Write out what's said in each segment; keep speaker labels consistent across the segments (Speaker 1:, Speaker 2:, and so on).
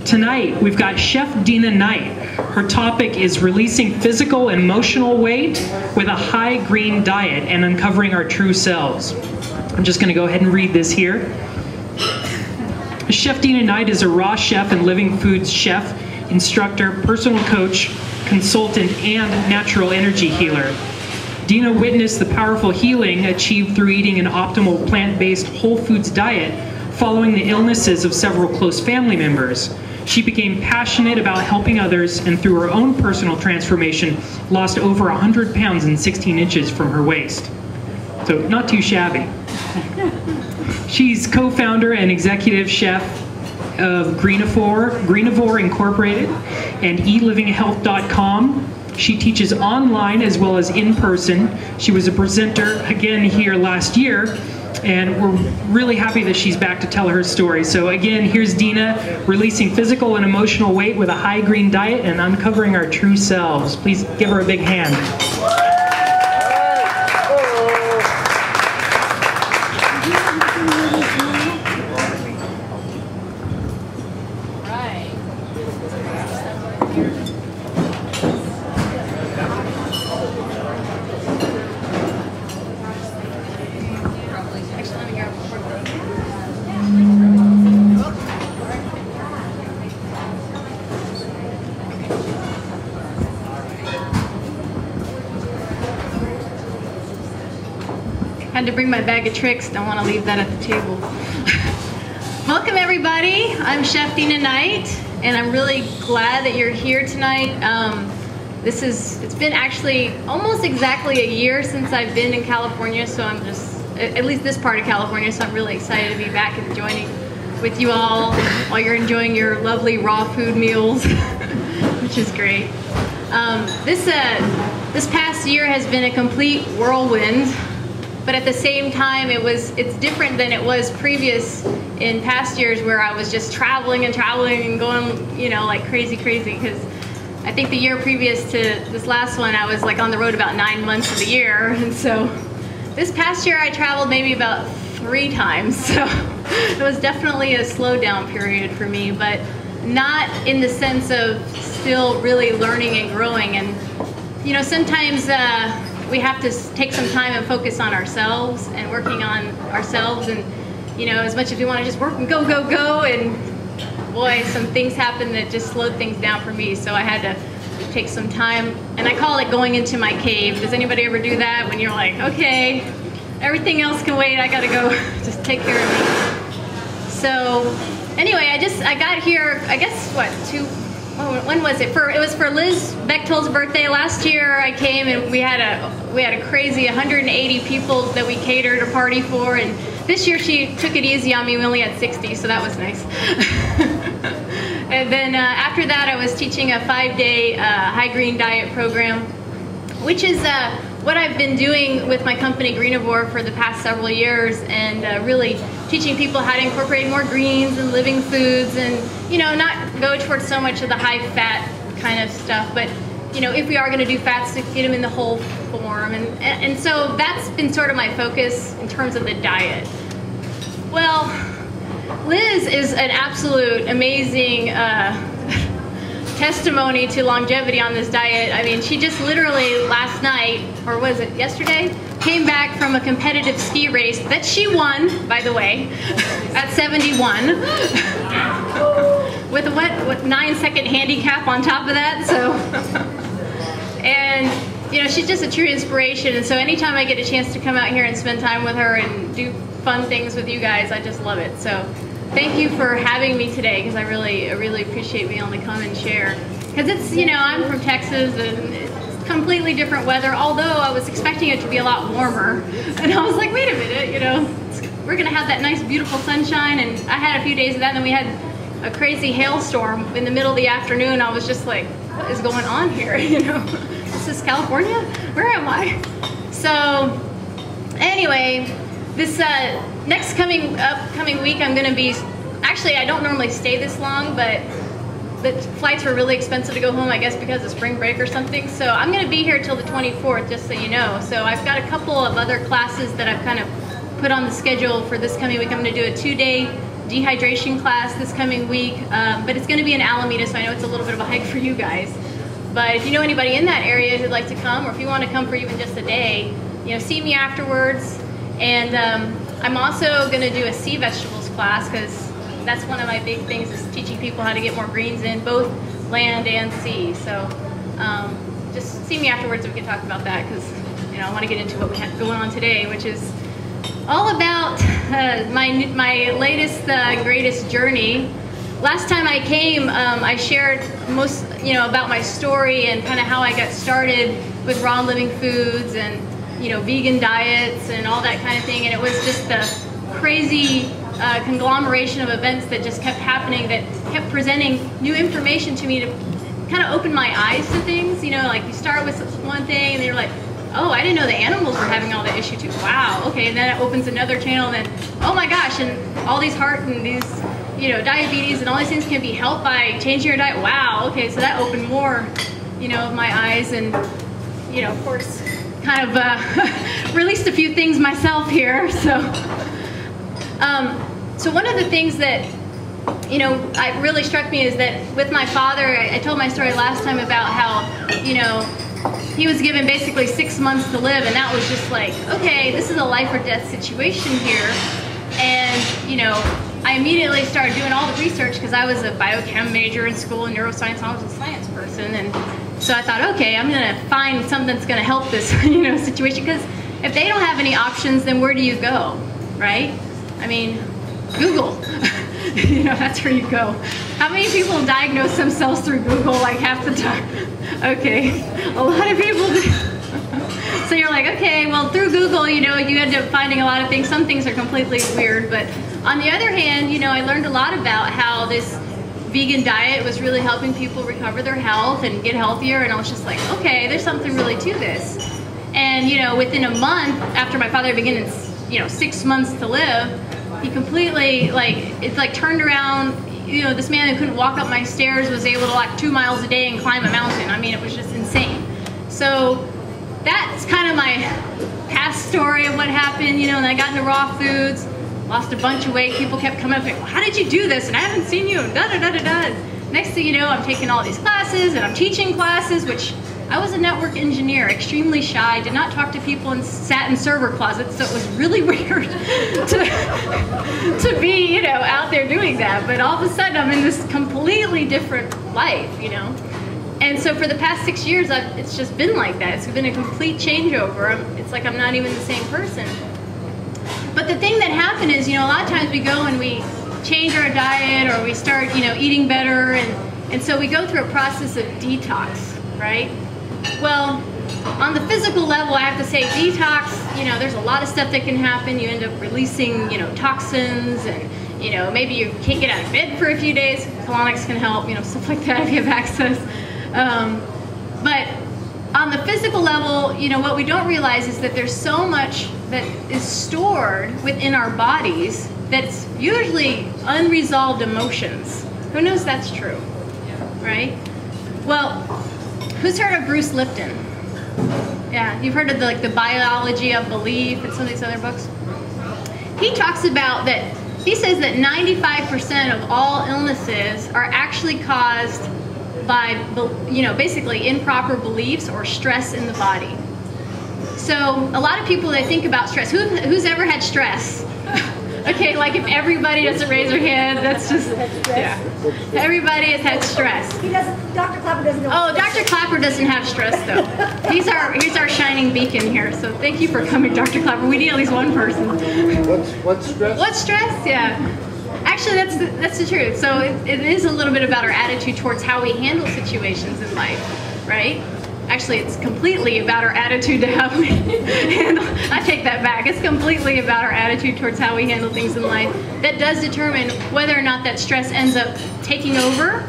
Speaker 1: Tonight, we've got Chef Dina Knight. Her topic is releasing physical and emotional weight with a high green diet and uncovering our true selves. I'm just going to go ahead and read this here. Chef Dina Knight is a raw chef and living foods chef, instructor, personal coach, consultant, and natural energy healer. Dina witnessed the powerful healing achieved through eating an optimal plant-based whole foods diet following the illnesses of several close family members. She became passionate about helping others, and through her own personal transformation, lost over 100 pounds and 16 inches from her waist. So not too shabby. She's co-founder and executive chef of Greenivore Incorporated and elivinghealth.com. She teaches online as well as in person. She was a presenter again here last year, and we're really happy that she's back to tell her story. So again, here's Dina releasing physical and emotional weight with a high green diet and uncovering our true selves. Please give her a big hand.
Speaker 2: Had to bring my bag of tricks, don't want to leave that at the table. Welcome everybody, I'm Chef Dina Knight, and I'm really glad that you're here tonight. It's been actually almost exactly a year since I've been in California, so I'm just, at least this part of California, so I'm really excited to be back and joining with you all while you're enjoying your lovely raw food meals, which is great. This past year has been a complete whirlwind. But at the same time, it's different than it was previous in past years where I was just traveling and going, you know, like crazy, because I think the year previous to this last one, I was like on the road about 9 months of the year. And so this past year, I traveled maybe about 3 times. So it was definitely a slowdown period for me, but not in the sense of still really learning and growing. And, you know, sometimes, we have to take some time and focus on ourselves and working on ourselves, and you know, as much as we want to just work and go, and boy, some things happened that just slowed things down for me, so I had to take some time, and I call it going into my cave. Does anybody ever do that when you're like, okay, everything else can wait, I gotta go just take care of me? So anyway, I got here, I guess what, when was it? It was for Liz Bechtold's birthday last year. I came and we had a crazy 180 people that we catered a party for, and this year she took it easy on me. We only had 60, so that was nice. And then after that, I was teaching a 5-day high green diet program, which is what I've been doing with my company Greenivore for the past several years, and really teaching people how to incorporate more greens and living foods, and you know, not go towards so much of the high fat kind of stuff, but you know, if we are going to do fats, to get them in the whole form, and so that's been sort of my focus in terms of the diet. Well, Liz is an absolute amazing testimony to longevity on this diet. I mean, she just literally last night, or was it yesterday, came back from a competitive ski race that she won, by the way, at 71, with a 9-second handicap on top of that. So, and you know, she's just a true inspiration. And so anytime I get a chance to come out here and spend time with her and do fun things with you guys, I just love it. So thank you for having me today, because I really appreciate being able to come and share. Because it's, you know, I'm from Texas and it's completely different weather, although I was expecting it to be a lot warmer. And I was like, wait a minute, you know, we're going to have that nice, beautiful sunshine. And I had a few days of that, and then we had a crazy hailstorm in the middle of the afternoon. I was just like, what is going on here, you know? This is California? Where am I? So anyway, this next upcoming week, I'm going to be, actually I don't normally stay this long, but the flights were really expensive to go home, I guess because of spring break or something. So I'm going to be here till the 24th, just so you know. So I've got a couple of other classes that I've kind of put on the schedule for this coming week. I'm going to do a 2-day dehydration class this coming week, but it's going to be in Alameda, so I know it's a little bit of a hike for you guys. But if you know anybody in that area who'd like to come, or if you want to come for even just a day, see me afterwards. And I'm also going to do a sea vegetables class, because that's one of my big things, is teaching people how to get more greens in, both land and sea. So just see me afterwards and we can talk about that, because I want to get into what we have going on today, which is all about my latest, greatest journey. Last time I came, I shared most, about my story and kind of how I got started with raw living foods and, vegan diets and all that kind of thing. And it was just the crazy conglomeration of events that just kept happening, that kept presenting new information to me to kind of open my eyes to things. Like you start with one thing and then you're like, oh, I didn't know the animals were having all that issue too. Wow, okay, and then it opens another channel, and then, oh my gosh, and all these heart and these, diabetes and all these things can be helped by changing your diet. Wow, okay, so that opened more, of my eyes, and, of course, kind of released a few things myself here. So, so one of the things that, I really struck me is that with my father, I told my story last time about how, he was given basically 6 months to live, and that was just like, okay, this is a life or death situation here. And, I immediately started doing all the research, because I was a biochem major in school, and neuroscience, I was a science person. And so I thought, okay, I'm going to find something that's going to help this, situation, because if they don't have any options, then where do you go, right? I mean, Google. That's where you go. How many people diagnose themselves through Google, like half the time? Okay, a lot of people do. So you're like, okay, well, through Google, you end up finding a lot of things. Some things are completely weird, but on the other hand, I learned a lot about how this vegan diet was really helping people recover their health and get healthier, and I was just like, okay, there's something really to this. And, within a month after my father began, 6 months to live, he completely, turned around. This man who couldn't walk up my stairs was able to walk 2 miles a day and climb a mountain. I mean, it was just insane. So that's kind of my past story of what happened, and I got into raw foods, lost a bunch of weight. People kept coming up and, how did you do this? And I haven't seen you, da-da-da-da-da. Next thing you know, I'm taking all these classes, and I'm teaching classes, which I was a network engineer, extremely shy, did not talk to people, and sat in server closets, so it was really weird to be, out there doing that. But all of a sudden, I'm in this completely different life, And so for the past 6 years, it's just been like that. It's been a complete changeover. It's like I'm not even the same person. But the thing that happened is, a lot of times we go and we change our diet, or we start, eating better, and so we go through a process of detox, right? Well, on the physical level, I have to say detox, there's a lot of stuff that can happen. You end up releasing, toxins, and, maybe you can't get out of bed for a few days. Colonics can help, stuff like that if you have access. But on the physical level, what we don't realize is that there's so much that is stored within our bodies that's usually unresolved emotions. Who knows that's true, right? Well, who's heard of Bruce Lipton? Yeah, you've heard of the biology of belief and some of these other books? He talks about that, he says that 95% of all illnesses are actually caused by, basically improper beliefs or stress in the body. So a lot of people, they think about stress. Who's ever had stress? Okay, like if everybody doesn't raise their hand, that's just, yeah. Everybody has had stress.
Speaker 3: He doesn't, Dr. Clapper doesn't know.
Speaker 2: Oh, Dr. Clapper doesn't have stress though. He's our shining beacon here, so thank you for coming, Dr. Clapper. We need at least one person.
Speaker 4: What's stress?
Speaker 2: What's stress? Yeah. Actually, that's the truth. So it is a little bit about our attitude towards how we handle situations in life, right? Actually, it's completely about our attitude to how we handle. I take that back. It's completely about our attitude towards how we handle things in life. That does determine whether or not that stress ends up taking over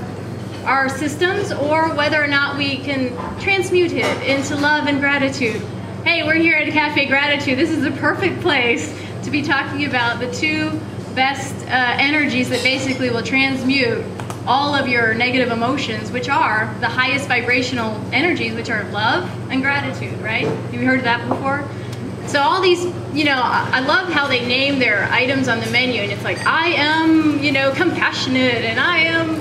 Speaker 2: our systems, or whether or not we can transmute it into love and gratitude. Hey, we're here at Cafe Gratitude. This is the perfect place to be talking about the two best energies that basically will transmute all of your negative emotions, which are the highest vibrational energies, which are love and gratitude, right? Have you heard of that before? So all these, you know, I love how they name their items on the menu, and it's like, I am, you know, compassionate, and I am